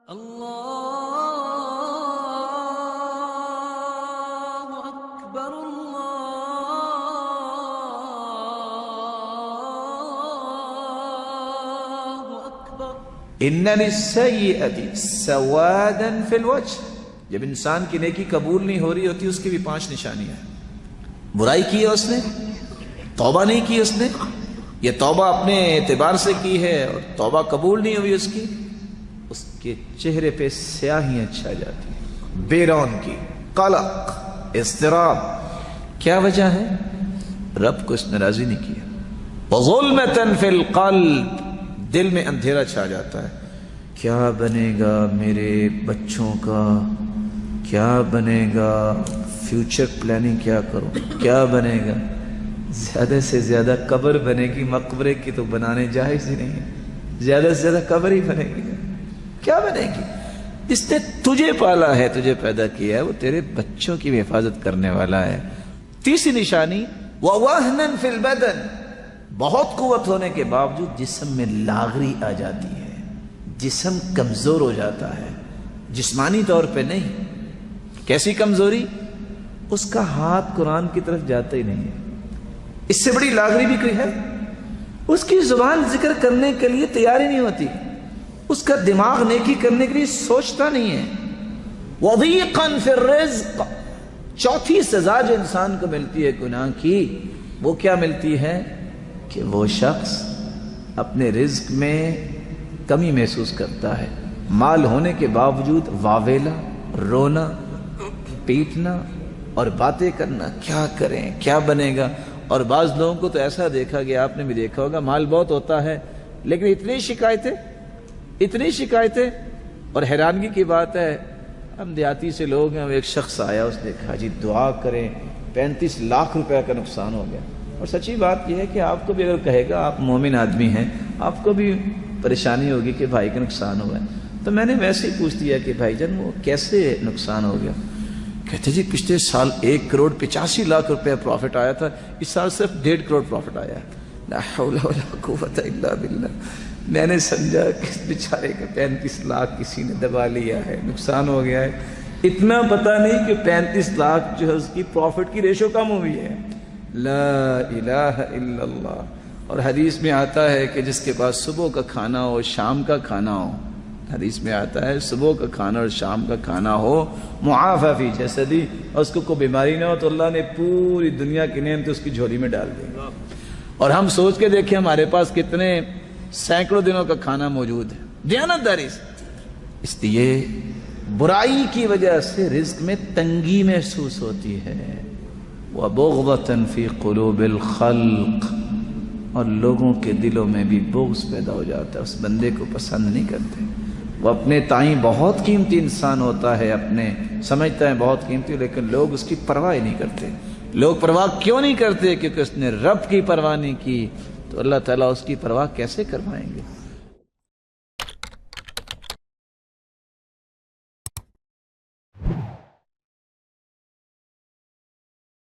اللہ اکبر اللہ اکبر۔ ان للسیئۃ سوادا فی الوجہ، جب انسان کی نیکی قبول نہیں ہو رہی ہوتی اس کی بھی 5 نشانیاں ہیں۔ برائی کی ہے اس نے، توبہ نہیں کی اس نے، یہ توبہ اپنے اعتبار سے کی ہے اور توبہ قبول نہیں ہوئی اس کی، اس کے چہرے پہ سیاہیاں چھا جاتی ہیں، بے رون کی، قلق، اضطراب۔ کیا وجہ ہے؟ رب کو اس نے راضی نہیں کیا۔ وظلمۃ فی القلب، دل میں اندھیرا چھا جاتا ہے، کیا بنے گا میرے بچوں کا، کیا بنے گا، فیوچر پلاننگ کیا کروں، کیا بنے گا۔ زیادہ سے زیادہ قبر بنے گی، مقبرے کی تو بنانے جائز ہی نہیں ہے، زیادہ سے زیادہ قبر ہی بنے گی۔ کیا بنے گی؟ جس نے تجھے پالا ہے، تجھے پیدا کیا ہے، وہ تیرے بچوں کی بھی حفاظت کرنے والا ہے۔ تیسری نشانی وَوَهْنًا فِي الْبَدَنِ، بہت قوت ہونے کے باوجود جسم میں لاغری آ جاتی ہے، جسم کمزور ہو جاتا ہے، جسمانی طور پہ نہیں۔ کیسی کمزوری؟ اس کا ہاتھ قرآن کی طرف جاتا ہی نہیں ہے۔ اس سے بڑی لاغری بھی کوئی ہے؟ اس کی زبان ذکر کرنے کے لیے تیار ہی نہیں ہوتی، اس کا دماغ نیکی کرنے کے لیے سوچتا نہیں ہے۔ وَضِيقًا فِي الرِّزْقِ، چوتھی سزا جو انسان کو ملتی ہے گناہ کی، وہ کیا ملتی ہے؟ کہ وہ شخص اپنے رزق میں کمی محسوس کرتا ہے، مال ہونے کے باوجود واویلا، رونا، پیٹنا اور باتیں کرنا، کیا کریں، کیا بنے گا۔ اور بعض لوگوں کو تو ایسا دیکھا گیا، آپ نے بھی دیکھا ہوگا، مال بہت ہوتا ہے لیکن اتنی شکایتیں، اور حیرانگی کی بات ہے، ہم دیہاتی سے لوگ ہیں، ایک شخص آیا، اس نے کہا جی دعا کریں، 35 لاکھ روپے کا نقصان ہو گیا۔ اور سچی بات یہ ہے کہ آپ کو بھی اگر کہے گا، آپ مومن آدمی ہیں، آپ کو بھی پریشانی ہوگی کہ بھائی کا نقصان ہوا ہے۔ تو میں نے ویسے ہی پوچھ دیا کہ بھائی جان وہ کیسے نقصان ہو گیا؟ کہتے جی پچھلے سال 1,85,00,000 روپے پروفٹ آیا تھا، اس سال صرف 1.5 کروڑ پروفٹ آیا ہے۔ لا حول ولا قوت الا باللہ۔ میں نے سمجھا کہ اس بیچارے کا 35 لاکھ کسی نے دبا لیا ہے، نقصان ہو گیا ہے۔ اتنا پتہ نہیں کہ 35 لاکھ جو ہے اس کی پروفٹ کی ریشو کم ہوئی ہے۔ لا الہ الا اللہ۔ اور حدیث میں آتا ہے کہ جس کے پاس صبح کا کھانا ہو، شام کا کھانا ہو، حدیث میں آتا ہے صبح کا کھانا اور شام کا کھانا ہو، معافی فی جسدی، اور اس کو کوئی بیماری نہ ہو، تو اللہ نے پوری دنیا کی نعمتیں اس کی جھولی میں ڈال دی۔ اور ہم سوچ کے دیکھیں ہمارے پاس کتنے سینکڑوں دنوں کا کھانا موجود ہے، دیانتداری سے۔ اس لیے برائی کی وجہ سے رزق میں تنگی محسوس ہوتی ہے۔ وَبُغْضَةً فِي قُلُوبِ الْخَلْقِ، اور لوگوں کے دلوں میں بھی بغض پیدا ہو جاتا ہے، اس بندے کو پسند نہیں کرتے۔ وہ اپنے تائیں بہت قیمتی انسان ہوتا ہے، اپنے سمجھتا ہے بہت قیمتی، لیکن لوگ اس کی پرواہ نہیں کرتے۔ لوگ پرواہ کیوں نہیں کرتے؟ کیونکہ اس نے رب کی پرواہ نہیں کی، تو اللہ تعالیٰ اس کی پرواہ کیسے کروائیں گے؟